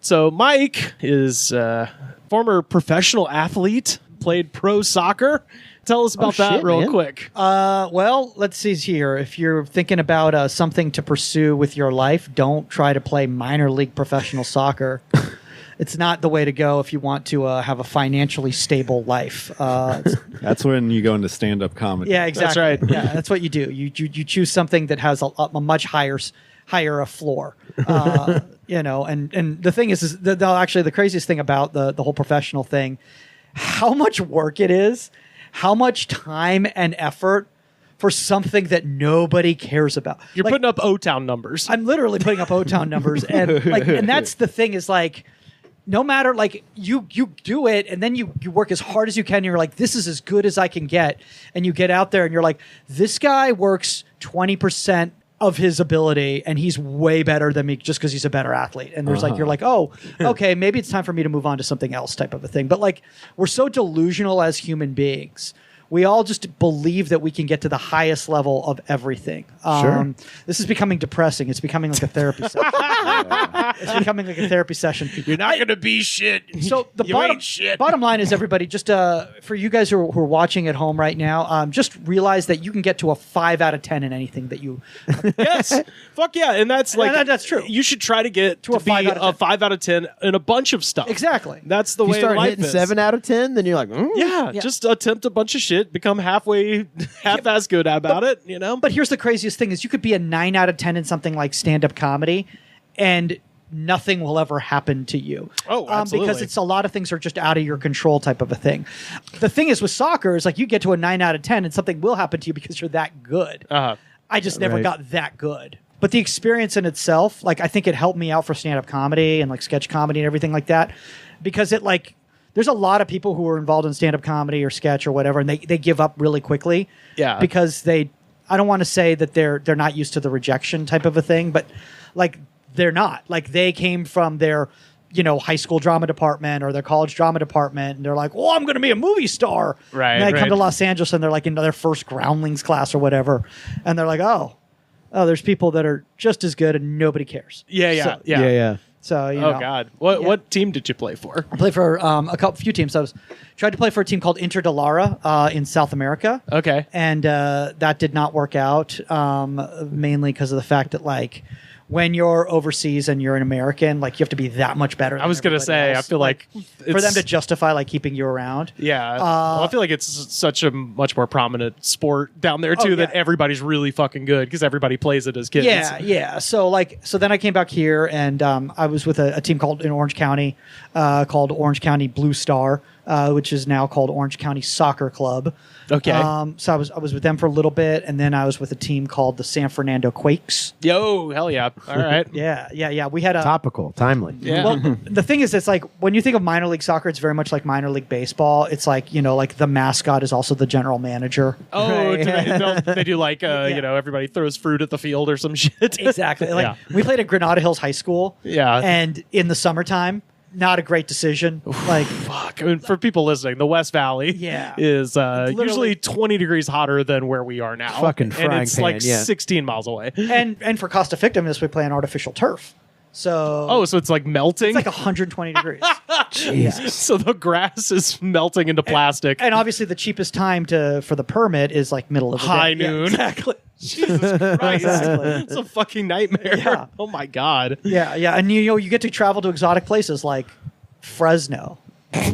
So Mike is former professional athlete, played pro soccer. Tell us about that real quick. Well, let's see here. If you're thinking about something to pursue with your life, don't try to play minor league professional soccer. It's not the way to go if you want to have a financially stable life. That's when you go into stand-up comedy. Yeah, exactly. That's right. Yeah, that's what you do. You choose something that has a much higher a floor. And the thing is actually the craziest thing about the whole professional thing, how much work it is, how much time and effort for something that nobody cares about. You're putting up O-Town numbers. I'm literally putting up O-Town numbers, and that's the thing is no matter you do it, and then you work as hard as you can. And you're like, this is as good as I can get, and you get out there, and you're like, this guy works 20% of his ability, and he's way better than me just because he's a better athlete. And there's you're like, oh, okay, maybe it's time for me to move on to something else, type of a thing. But we're so delusional as human beings. We all just believe that we can get to the highest level of everything. Sure. This is becoming depressing. It's becoming like a therapy session. It's becoming like a therapy session. You're not going to be shit. So the bottom line is, everybody, just for you guys who are watching at home right now, just realize that you can get to a 5 out of 10 in anything that you. Yes. Fuck yeah. And that's that's true. You should try to get to a 5 out of 10 in a bunch of stuff. Exactly. That's the way you start life hitting is. 7 out of 10, then you're like, Yeah, just attempt a bunch of shit, become half as good about it, But here's the craziest thing is you could be a 9 out of 10 in something like stand-up comedy, and nothing will ever happen to you. Oh, absolutely. Because it's a lot of things are just out of your control type of a thing. The thing is with soccer is you get to a 9 out of 10 and something will happen to you because you're that good. I just never got that good. But the experience in itself, I think it helped me out for stand-up comedy and sketch comedy and everything like that, because it there's a lot of people who are involved in stand-up comedy or sketch or whatever, and they give up really quickly. Yeah. Because I don't want to say that they're not used to the rejection type of a thing, but they're not. They came from their high school drama department or their college drama department, and they're like, "Oh, I'm going to be a movie star." Right. And they come to Los Angeles and they're in their first Groundlings class or whatever, and they're like, "Oh, there's people that are just as good and nobody cares." yeah. So oh God, what team did you play for? I played for few teams. I tried to play for a team called Inter de Lara in South America. Okay, and that did not work out, mainly because of the fact that when you're overseas and you're an American, you have to be that much better. I was gonna say, else. I feel like for them to justify keeping you around. Yeah, I feel like it's such a much more prominent sport down there too, that everybody's really fucking good because everybody plays it as kids. Yeah. So then I came back here, and I was with a team called in Orange County, called Orange County Blue Star, which is now called Orange County Soccer Club. Okay. So I was with them for a little bit, and then I was with a team called the San Fernando Quakes. Yo, hell yeah! All right. Yeah. We had a topical, timely. Yeah. Well, the thing is, it's when you think of minor league soccer, it's very much like minor league baseball. It's the mascot is also the general manager. Oh, they do everybody throws fruit at the field or some shit. Exactly. We played at Granada Hills High School. Yeah. And in the summertime, not a great decision. Fuck. I mean, for people listening, the West Valley is usually 20 degrees hotter than where we are now. Fucking frying and it's pan, 16 miles away. And for cost effectiveness, we play on artificial turf. So so it's melting? It's 120 degrees. Jesus. So the grass is melting into plastic. And obviously the cheapest time for the permit is middle of the high day. noon. Yeah, exactly. Jesus Christ. Exactly. It's a fucking nightmare. Yeah. Oh my God. Yeah. And you get to travel to exotic places like Fresno.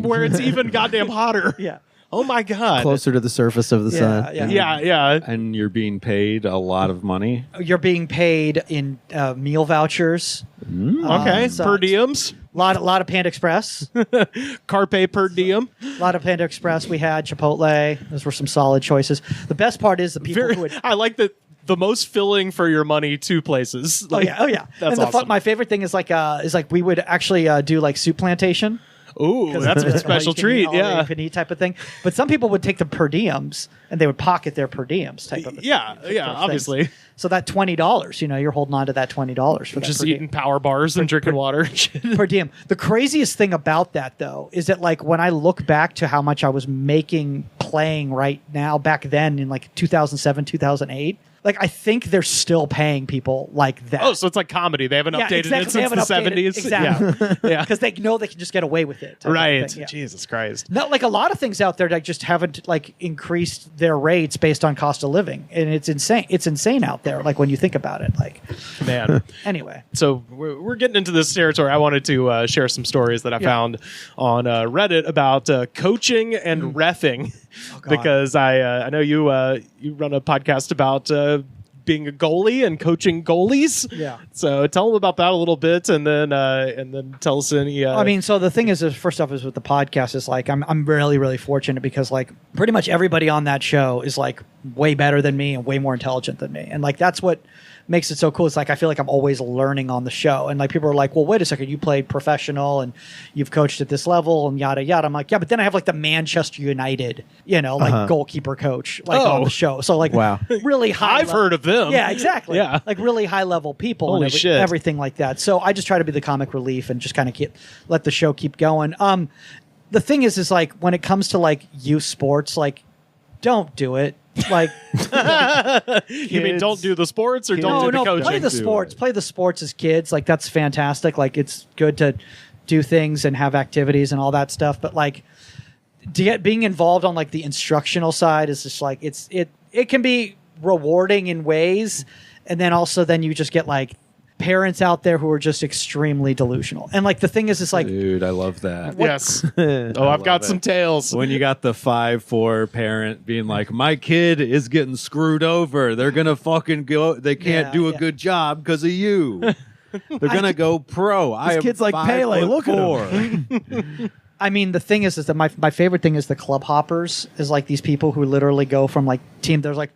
Where it's even goddamn hotter. Yeah. Oh my God. Closer to the surface of the sun. Yeah. And you're being paid a lot of money. You're being paid in meal vouchers. Okay. Per diems. Lot of Panda Express. Carpe per diem. A lot of Panda Express. We had Chipotle. Those were some solid choices. The best part is the people who would... I like that. The most filling for your money, 2 places. Oh yeah. That's and awesome. My favorite thing is we would actually do soup plantation. Ooh, that's a special treat. Yeah, you can eat type of thing. But some people would take the per diems and they would pocket their per diems type of thing. Yeah, obviously. So that $20, you're holding on to that $20 for just eating power bars and drinking water. Per diem. The craziest thing about that though is that when I look back to how much I was making playing right now back then in 2007, 2008. Like, I think they're still paying people like that. Oh, so it's like comedy. They haven't updated it since the 70s. Exactly. Yeah. Because they know they can just get away with it. Right. Yeah. Jesus Christ. No, like a lot of things out there that just haven't like increased their rates based on cost of living. And it's insane. It's insane out there. Like when you think about it, like, Man. anyway. So we're getting into this territory. I wanted to share some stories that I found on Reddit about coaching and reffing, because I know you run a podcast about being a goalie and coaching goalies. Yeah. So tell them about that a little bit, and then tell us any. I mean, so the thing is first off, is with the podcast is like I'm really, really fortunate because like pretty much everybody on that show is like way better than me and way more intelligent than me, and like that's what makes it so cool. It's like I feel like I'm always learning on the show, and like people are like, well, wait a second, you played professional and you've coached at this level and yada yada. I'm like, yeah, but then I have like the Manchester United, like goalkeeper coach like on the show. So like, wow, really high. I've heard of them. Yeah, exactly. Yeah, like really high level people. Holy and shit. everything like that. So I just try to be the comic relief and just kind of let the show keep going. The thing is like when it comes to like youth sports, like don't do it. Like, you mean don't do the sports or don't do the coaching? Play the sports. Play the sports as kids. Like that's fantastic. Like it's good to do things and have activities and all that stuff. But like, being involved on like the instructional side is just like it can be rewarding in ways, and then also then you just get like parents out there who are just extremely delusional. And like the thing is like, dude, I love that. Yes. I've got some tales. When you got the 5'4" parent being like, my kid is getting screwed over. They're going to fucking go. They can't do a good job because of you. They're going to go pro. This kid's like Pele. Look at him. I mean, the thing is that my favorite thing is the club hoppers is like these people who literally go from like team. There's like,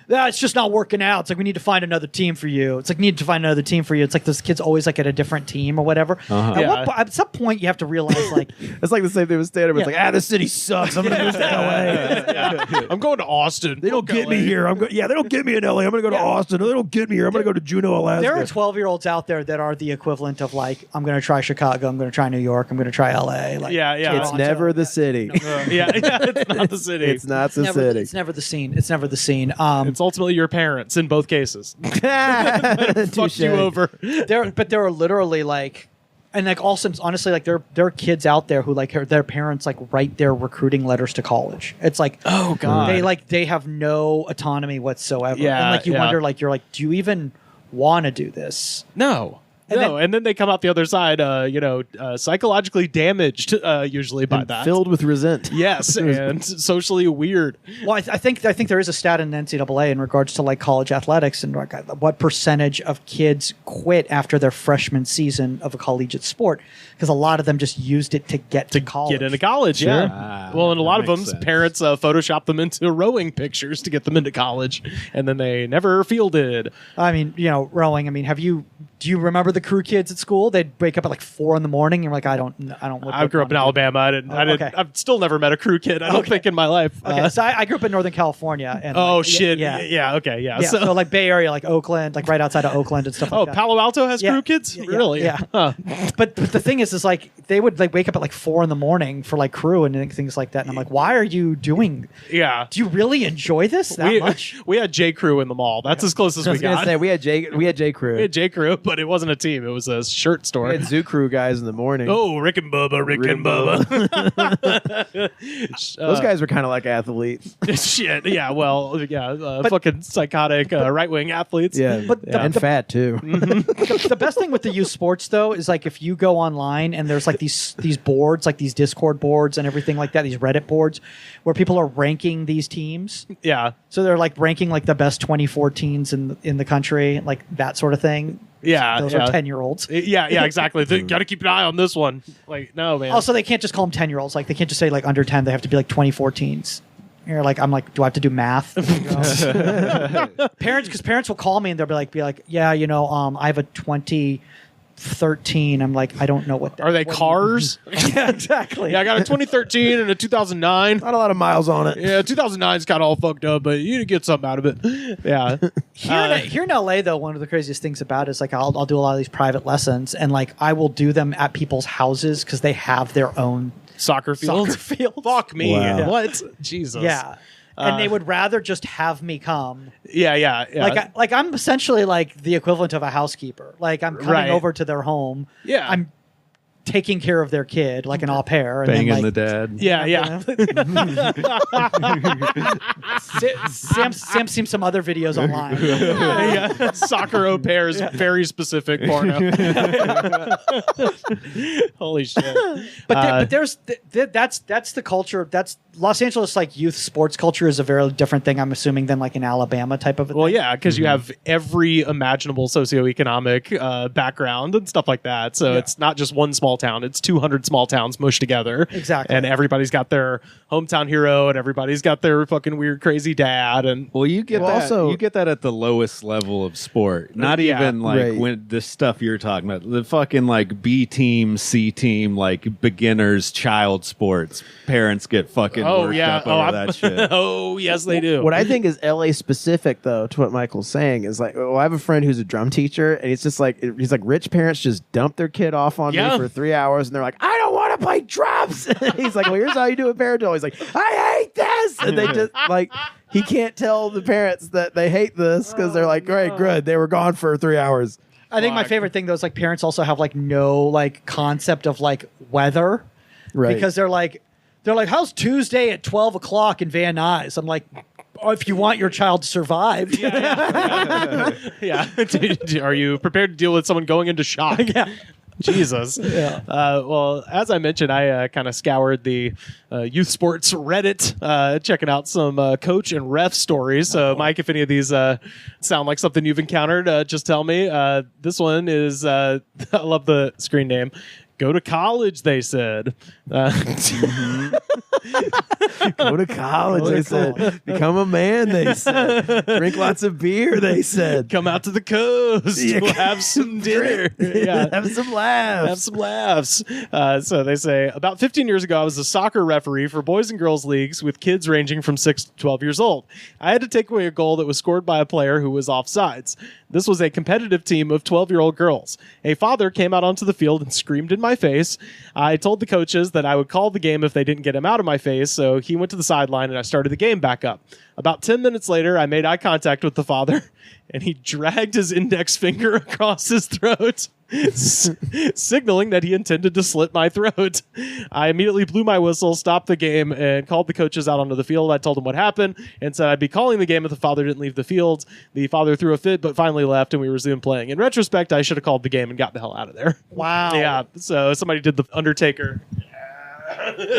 it's just not working out. It's like, we need to find another team for you. It's like, need to find another team for you. It's like this kid's always like at a different team or whatever. At some point, you have to realize like it's like the same thing with stand-up. It's like, the city sucks. I'm going to move to LA. I'm going to Austin. They don't get me here. They don't get me in LA. I'm going to go to Austin. They don't get me here. I'm going to go to Juneau, Alaska. There are 12-year-olds out there that are the equivalent of like, I'm going to try Chicago. I'm going to try New York. I'm going to try LA. Like, It's never the city. It's not the city. It's not the city. It's never the scene. It's never the scene. It's ultimately your parents in both cases. Fucked you over. There are literally like, and like also honestly, like there are kids out there who like their parents like write their recruiting letters to college. It's like, oh god, they have no autonomy whatsoever. Yeah, and like you wonder, like you're like, do you even want to do this? No. And then they come out the other side, psychologically damaged, usually by that, filled with resent. Yes, and socially weird. Well, I think there is a stat in NCAA in regards to like college athletics and like what percentage of kids quit after their freshman season of a collegiate sport, because a lot of them just used it to get to college. Get into college, sure. Yeah. Well, and a lot of them, parents Photoshop them into rowing pictures to get them into college, and then they never fielded. I mean, rowing. I mean, do you remember the crew kids at school? They'd wake up at like 4 a.m. and you're like, I don't. I grew up in Alabama. I've still never met a crew kid. I don't think in my life. Okay, so I grew up in Northern California. And shit. Yeah. Okay. Yeah. So like Bay Area, like Oakland, like right outside of Oakland and stuff like that. Palo Alto has crew kids? Really? Yeah. Huh. But the thing is like they would like wake up at like 4 a.m. for like crew and things like that. And I'm like, why are you doing? Yeah. Do you really enjoy this that much? We had J Crew in the mall. That's as close as we got. We had J Crew. We had J Crew, but it wasn't a team. It was a shirt store. We had Zoo Crew guys in the morning. Oh, Rick and Bubba. Those guys were kind of like athletes. Shit. Yeah. Well. Yeah. Fucking psychotic right-wing athletes. Yeah. And fat too. The best thing with the youth sports though is like if you go online and there's like these boards, like these Discord boards and everything like that, these Reddit boards where people are ranking these teams. Yeah. So they're like ranking like the best 2014s in the country, like that sort of thing. Yeah, those are 10-year-olds. Yeah, exactly. They got to keep an eye on this one. Like, no, man. Also, they can't just call them 10-year-olds. Like, they can't just say like under 10. They have to be like 2014s. You're like, I'm like, do I have to do math? Parents will call me and they'll be like, yeah, I have a 2013. I'm like, I don't know what that are. They cars? Yeah, exactly. Yeah, I got a 2013 and a 2009. Not a lot of miles on it. Yeah, 2009's kind of all fucked up, but you get something out of it. Yeah. Here in LA, though, one of the craziest things about it is like I'll do a lot of these private lessons, and like I will do them at people's houses because they have their own soccer field. Fuck me. Wow. What? Jesus. Yeah. and they would rather just have me come. Yeah. Like I'm essentially like the equivalent of a housekeeper. Like I'm coming over to their home. Yeah. I'm taking care of their kid like an au pair. And Banging then, like, the dad. Yeah. Sam's seen some other videos online. Yeah. Soccer au pairs, very specific porno. Holy shit! But there's that's the culture. That's Los Angeles, like youth sports culture is a very different thing, I'm assuming, than like an Alabama type of a Well, thing. yeah, because you have every imaginable socioeconomic background and stuff like that. So it's not just one small town; it's 200 small towns mushed together. Exactly. And everybody's got their hometown hero, and everybody's got their fucking weird, crazy dad. And Well, you get that. also- You get that at the lowest level of sport. Not Yeah. even like Right. when the stuff you're talking about, the fucking like B team, C team, like beginners, child sports. Parents get fucking worked up over that shit. Oh, yes, they do. What I think is LA specific, though, to what Michael's saying is like, I have a friend who's a drum teacher, and he's like rich parents just dump their kid off on me for 3 hours, and they're like, I don't want to play drums. He's like, well, here's how you do a parental. He's like, I hate this, and they just like he can't tell the parents that they hate this because they're like, great, good, they were gone for 3 hours. I think my favorite thing though is like parents also have like no like concept of like weather, Right. Because they're like, how's Tuesday at 12 o'clock in Van Nuys? I'm like, oh, if you want your child to survive. Yeah. Are you prepared to deal with someone going into shock? Yeah. Jesus. Yeah. Well, as I mentioned, I kind of scoured the youth sports Reddit, checking out some coach and ref stories. So, Mike, if any of these sound like something you've encountered, just tell me. This one is, I love the screen name. Go to college, they said. Go to college, they said. Become a man, they said. Drink lots of beer, they said. Come out to the coast. Yeah. We'll have some dinner. Yeah. Have some laughs. Have some laughs. So they say, about 15 years ago, I was a soccer referee for boys and girls leagues with kids ranging from 6 to 12 years old. I had to take away a goal that was scored by a player who was offsides. This was a competitive team of 12-year-old girls. A father came out onto the field and screamed in my face. I told the coaches that I would call the game if they didn't get him out of my face, so he went to the sideline and I started the game back up. About 10 minutes later, I made eye contact with the father, and he dragged his index finger across his throat, signaling that he intended to slit my throat. I immediately blew my whistle, stopped the game, and called the coaches out onto the field. I told them what happened and said I'd be calling the game if the father didn't leave the field. The father threw a fit, but finally left, and we resumed playing. In retrospect, I should have called the game and got the hell out of there. Wow. Yeah, so somebody did the Undertaker.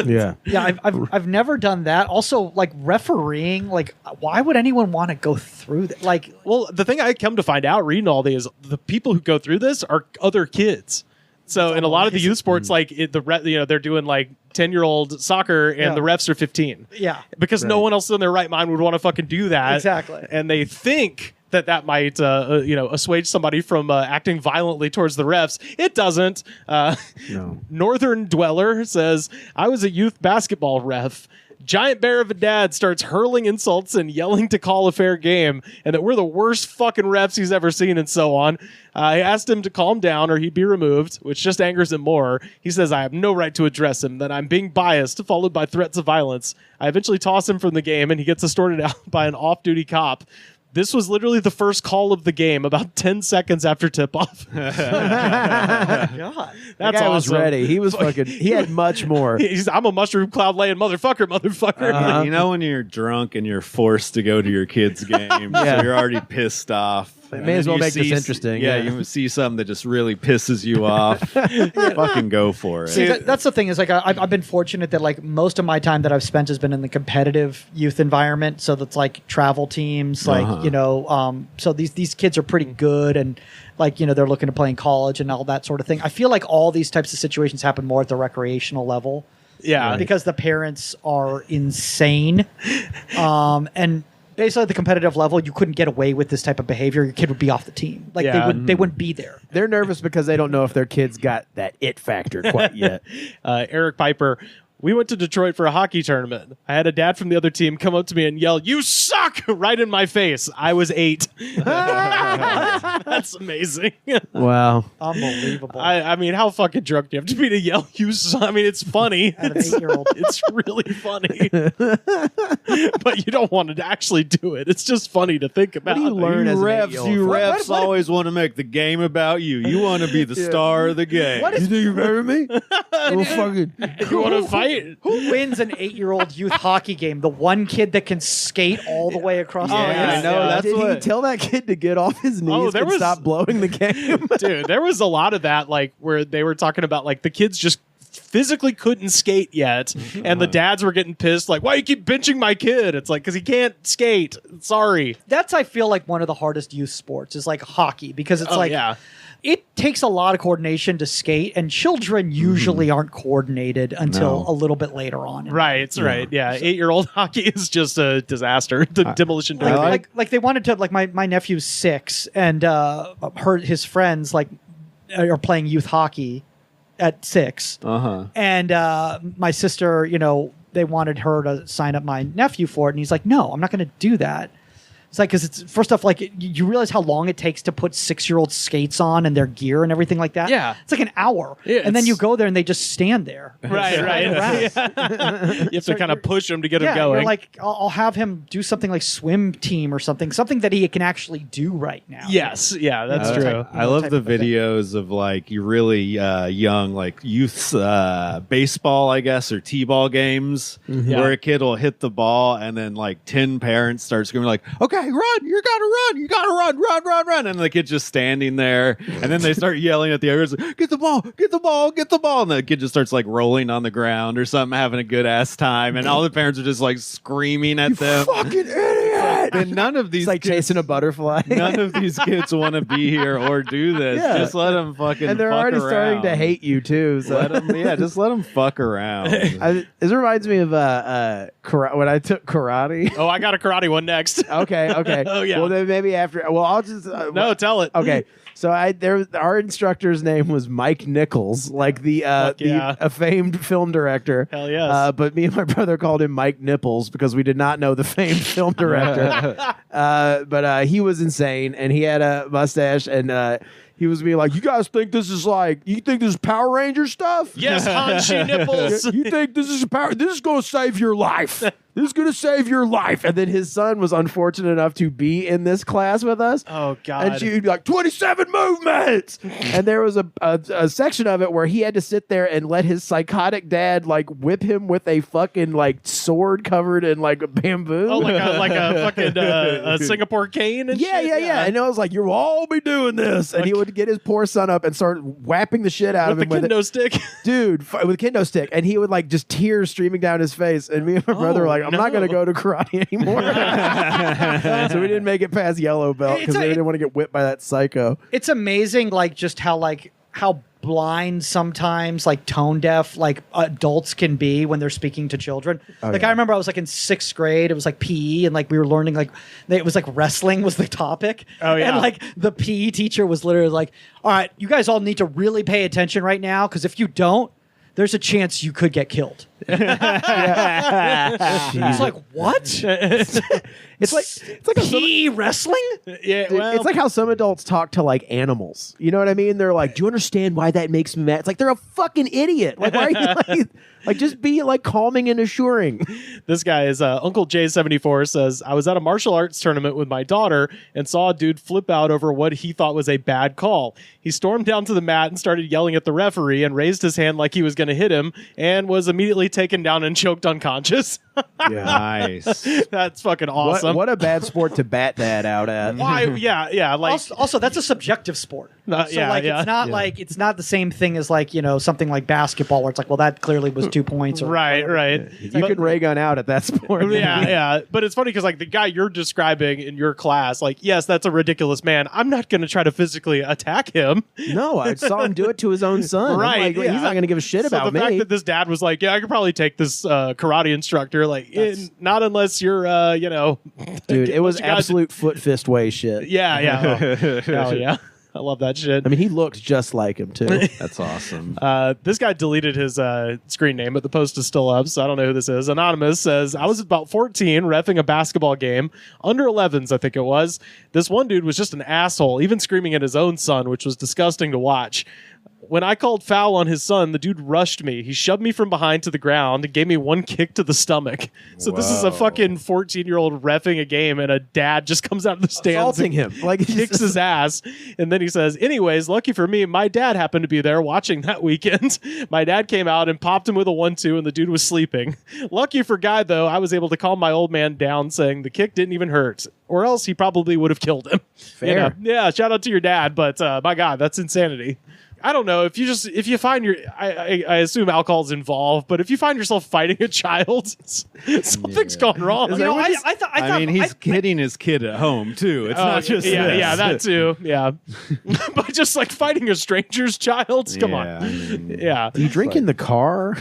Yeah. Yeah, I've never done that. Also, like refereeing, like why would anyone want to go through that? Like, Well, the thing I come to find out reading all these, the people who go through this are other kids. So in a lot of the youth sports, like they're doing like 10-year-old soccer, and Yeah. the refs are 15. yeah, Because no one else in their right mind would want to fucking do that. Exactly. And they think that might assuage somebody from acting violently towards the refs. It doesn't. No. Northern Dweller says, I was a youth basketball ref. Giant bear of a dad starts hurling insults and yelling to call a fair game, and that we're the worst fucking refs he's ever seen, and so on. I asked him to calm down or he'd be removed, which just angers him more. He says I have no right to address him, that I'm being biased, followed by threats of violence. I eventually toss him from the game, and he gets escorted out by an off-duty cop. This was literally the first call of the game, about 10 seconds after tip-off. God, That's That guy was awesome. ready. He was fucking. He had much more. I'm a mushroom cloud laying motherfucker. You know when you're drunk and you're forced to go to your kid's game, Yeah. so you're already pissed off. It And may then as well you make this see- interesting, Yeah, yeah. you see something that just really pisses you off. Fucking go for it. See, that's the thing is like I've been fortunate that like most of my time that I've spent has been in the competitive youth environment. So that's like travel teams, like so these kids are pretty good, and like they're looking to play in college and all that sort of thing. I feel like all these types of situations happen more at the recreational level. Yeah. because the parents are insane, and. Basically, at the competitive level, you couldn't get away with this type of behavior. Your kid would be off the team. Like Yeah. they wouldn't be there. They're nervous because they don't know if their kid's got that it factor quite yet. Eric Piper, We went to Detroit for a hockey tournament. I had a dad from the other team come up to me and yell, "You suck!" right in my face. I was 8. That's amazing. Wow. Unbelievable. I mean, how fucking drunk do you have to be to yell, "You suck"? I mean, it's funny. At an 8-year-old. It's really funny. But you don't want to actually do it. It's just funny to think about. do you learn as an 8-year-old? You What- refs always want to make the game about you. You want to be the star of the game. What is- You think you're better than me? Well, fucking. You want to fight? Who wins an 8-year-old youth hockey game? The one kid that can skate all the way across the Yeah, ice? I know. Yeah. That's Did he what. tell that kid to get off his knees there and was- stop blowing the game? Dude, there was a lot of that, like where they were talking about like the kids just physically couldn't skate yet, and the dads were getting pissed, like, "Why you keep benching my kid?" It's like, because he can't skate. Sorry. That's, I feel like, one of the hardest youth sports is like hockey, because it's Yeah. it takes a lot of coordination to skate, and children usually aren't coordinated until a little bit later on. Right, right. Yeah. 8-year-old hockey is just a disaster. The demolition derby. Like they wanted to, like my nephew's 6, and his friends like are playing youth hockey at 6. And my sister, they wanted her to sign up my nephew for it, and he's like, "No, I'm not going to do that." It's like, because it's, first off, like, you realize how long it takes to put 6-year-old skates on and their gear and everything like that. Yeah. It's like an hour. Yeah, and then it's- you go there and they just stand there. Right. You have to kind of push him to get him going. You're like, I'll have him do something like swim team or something that he can actually do right now. Yes. Yeah, that's Type- true. I love type the of thing. videos of like you really young, like youth baseball, I guess, or t-ball games Yeah. where a kid will hit the ball and then like 10 parents start screaming like, "Okay, run! You gotta run!" And the kid's just standing there, and then they start yelling at the others, "Get the ball! Get the ball! Get the ball!" And the kid just starts like rolling on the ground or something, having a good ass time, and all the parents are just like screaming at them. Fucking idiot! And none of these It's like kids chasing a butterfly. None of these kids want to be here or do this. Yeah. Just let them fucking. And they're fuck already starting to around. hate you too. So Let them, just let them fuck around. This reminds me of when I took karate. Oh, I got a karate one next. Okay. Oh, yeah. Well, then maybe after. Well, I'll just. No, tell it. Okay. So our instructor's name was Mike Nichols, like yeah. a famed film director. Hell yes. But me and my brother called him Mike Nipples because we did not know the famed film director. But he was insane, and he had a mustache, and he was being like, "You guys think this is Power Ranger stuff? Yes, Hanshi nipples. You think this is This is going to save your life. This is going to save your life." And then his son was unfortunate enough to be in this class with us. Oh, God. And she'd be like, 27 movements. And there was a section of it where he had to sit there and let his psychotic dad like whip him with a fucking like sword covered in like bamboo. Oh, like a fucking a Singapore cane and yeah, shit? yeah. And I was like, "You'll all be doing this." And he would get his poor son up and start whapping the shit out With of the him with kendo it. stick. Dude, with a kendo stick. And he would like just tears streaming down his face. And me and my brother were like, "I'm not going to go to karate anymore." So we didn't make it past yellow belt because we didn't want to get whipped by that psycho. It's amazing, like, just how blind sometimes, like, tone deaf, like, adults can be when they're speaking to children. I remember I was like in 6th grade. It was like PE, and like we were learning like it was like wrestling was the topic. Oh, yeah. And like the PE teacher was literally like, "All right, you guys all need to really pay attention right now, because if you don't, there's a chance you could get killed." He's like, "What? It's like PE wrestling?" Yeah, Dude, well, it's like how some adults talk to like animals. You know what I mean? They're like, "Do you understand why that makes me mad?" It's like they're a fucking idiot. Like, why are you like just be like calming and assuring. this guy is Uncle J74 says, "I was at a martial arts tournament with my daughter and saw a dude flip out over what he thought was a bad call. He stormed down to the mat and started yelling at the referee and raised his hand like he was going to hit him, and was immediately taken down and choked unconscious." Nice. That's fucking awesome. What a bad sport to bat that out at. Why? Yeah. Like, Also, that's a subjective sport. So yeah, like yeah. it's not like it's not the same thing as like, something like basketball where it's like, well, that clearly was 2 points. Or right. You can ray gun out at that sport. Yeah. But it's funny because like the guy you're describing in your class, like, yes, that's a ridiculous man. I'm not going to try to physically attack him. No, I saw him do it to his own son. I'm Right, like, he's not going to give a shit So about the fact me. that this dad was like, "Yeah, I could probably take this karate instructor," like, not unless you're, Dude, it was you guys- absolute foot fist way shit. Yeah. Oh, hell yeah. I love that shit. I mean, he looked just like him too. That's awesome. This guy deleted his screen name, but the post is still up, so I don't know who this is. Anonymous says, I was about 14 reffing a basketball game, under 11s, I think it was. This one dude was just an asshole, even screaming at his own son, which was disgusting to watch. When I called foul on his son, the dude rushed me. He shoved me from behind to the ground and gave me one kick to the stomach. So this is a fucking 14-year-old reffing a game, and a dad just comes out of the stands Assaulting him. Like, kicks his ass. And then he says, anyways, lucky for me, my dad happened to be there watching that weekend. My dad came out and popped him with a 1-2, and the dude was sleeping. Lucky for Guy, though, I was able to calm my old man down, saying the kick didn't even hurt, or else he probably would have killed him. Fair. You know? Yeah, shout out to your dad, but my God, that's insanity. I don't know if you find I assume alcohol's involved, but if you find yourself fighting a child, something's gone wrong. I mean, he's hitting his kid at home too. It's not just that too. Yeah, but just like fighting a stranger's child. Come on. I mean, Yeah. Do you drink in the car?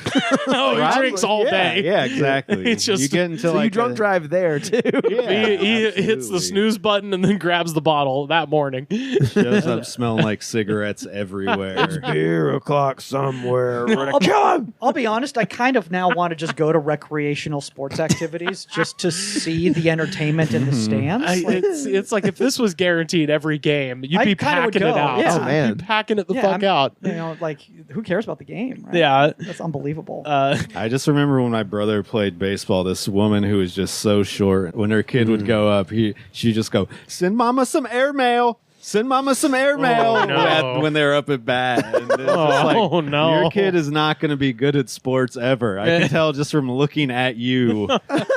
Oh, he drinks all day. Yeah, exactly. It's just you get into So you drunk drive there too. Yeah, he hits the snooze button and then grabs the bottle that morning. shows up smelling like cigarettes everywhere. Beer o'clock somewhere. We're gonna kill him. I'll be honest, I kind of now want to just go to recreational sports activities just to see the entertainment in the stands. It's like if this was guaranteed every game, you'd I be kinda would packing it go, out. yeah. Oh, man. You'd be packing it the Yeah, fuck out. You know, like who cares about the game? Right? Yeah. That's unbelievable. I just remember when my brother played baseball, this woman who was just so short, when her kid would go up, she'd just go, send mama some airmail. Send mama some airmail no. when they're up at bat. And it's just like, no. your kid is not going to be good at sports ever. I can tell just from looking at you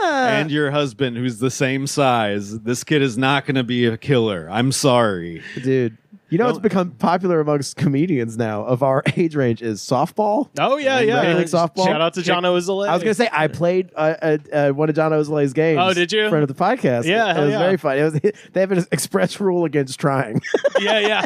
and your husband, who's the same size. This kid is not going to be a killer. I'm sorry. Dude. You know, it's become popular amongst comedians now of our age range is softball. Oh, yeah. Major League softball. Shout out to John Ozole. I was going to say, I played one of John Ozole's games. Oh, did you? Friend of the podcast. Yeah, it was yeah. very fun. They have an express rule against trying. Yeah.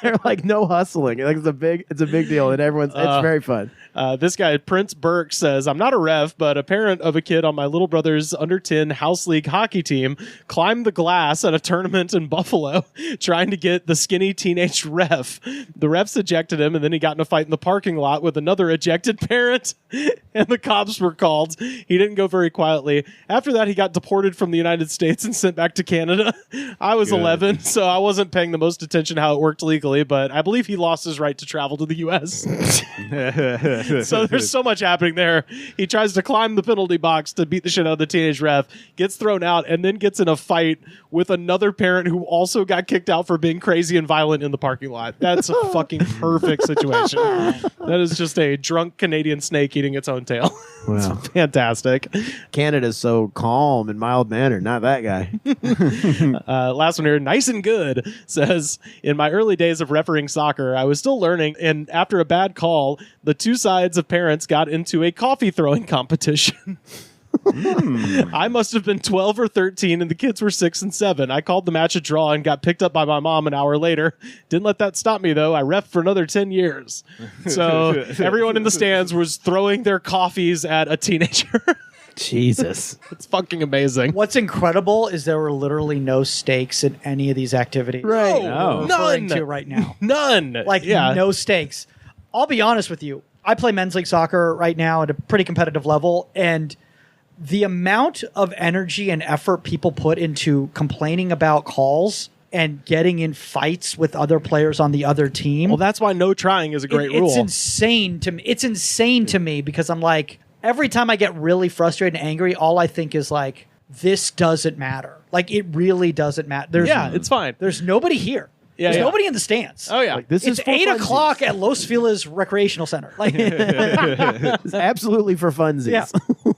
They're like, no hustling. Like, it's a big deal, and it's very fun. This guy, Prince Burke, says, I'm not a ref, but a parent of a kid on my little brother's under 10 house league hockey team climbed the glass at a tournament in Buffalo trying to get the skinny teenage ref. The refs ejected him, and then he got in a fight in the parking lot with another ejected parent, and the cops were called. He didn't go very quietly. After that, he got deported from the United States and sent back to Canada. I was 11, so I wasn't paying the most attention how it worked legally, but I believe he lost his right to travel to the U.S. So there's so much happening there. He tries to climb the penalty box to beat the shit out of the teenage ref, gets thrown out, and then gets in a fight with another parent who also got kicked out for being crazy and violent in the parking lot. That's a fucking perfect situation. That is just a drunk Canadian snake eating its own tail. Wow. It's fantastic. Canada's so calm and mild-mannered. Not that guy. Last one here, nice and good, says, in my early days of refereeing soccer, I was still learning, and after a bad call, the two sides of parents got into a coffee throwing competition. I must have been 12 or 13 and the kids were 6 and 7. I called the match a draw and got picked up by my mom an hour later. Didn't let that stop me though. I reffed for another 10 years. So everyone in the stands was throwing their coffees at a teenager. Jesus. It's fucking amazing. What's incredible is there were literally no stakes in any of these activities. Right. No. We're referring None. to right now. None. Like no stakes. I'll be honest with you. I play men's league soccer right now at a pretty competitive level, and the amount of energy and effort people put into complaining about calls and getting in fights with other players on the other team. Well, that's why no trying is a great rule. It's insane to me. It's insane to me because I'm like, every time I get really frustrated and angry, all I think is like, this doesn't matter. Like, it really doesn't matter. It's fine. There's nobody here. There's nobody in the stands. Oh, yeah. Like, this It's is for 8 funsies. o'clock at Los Feliz Recreational Center. Like, It's absolutely for funsies. yeah.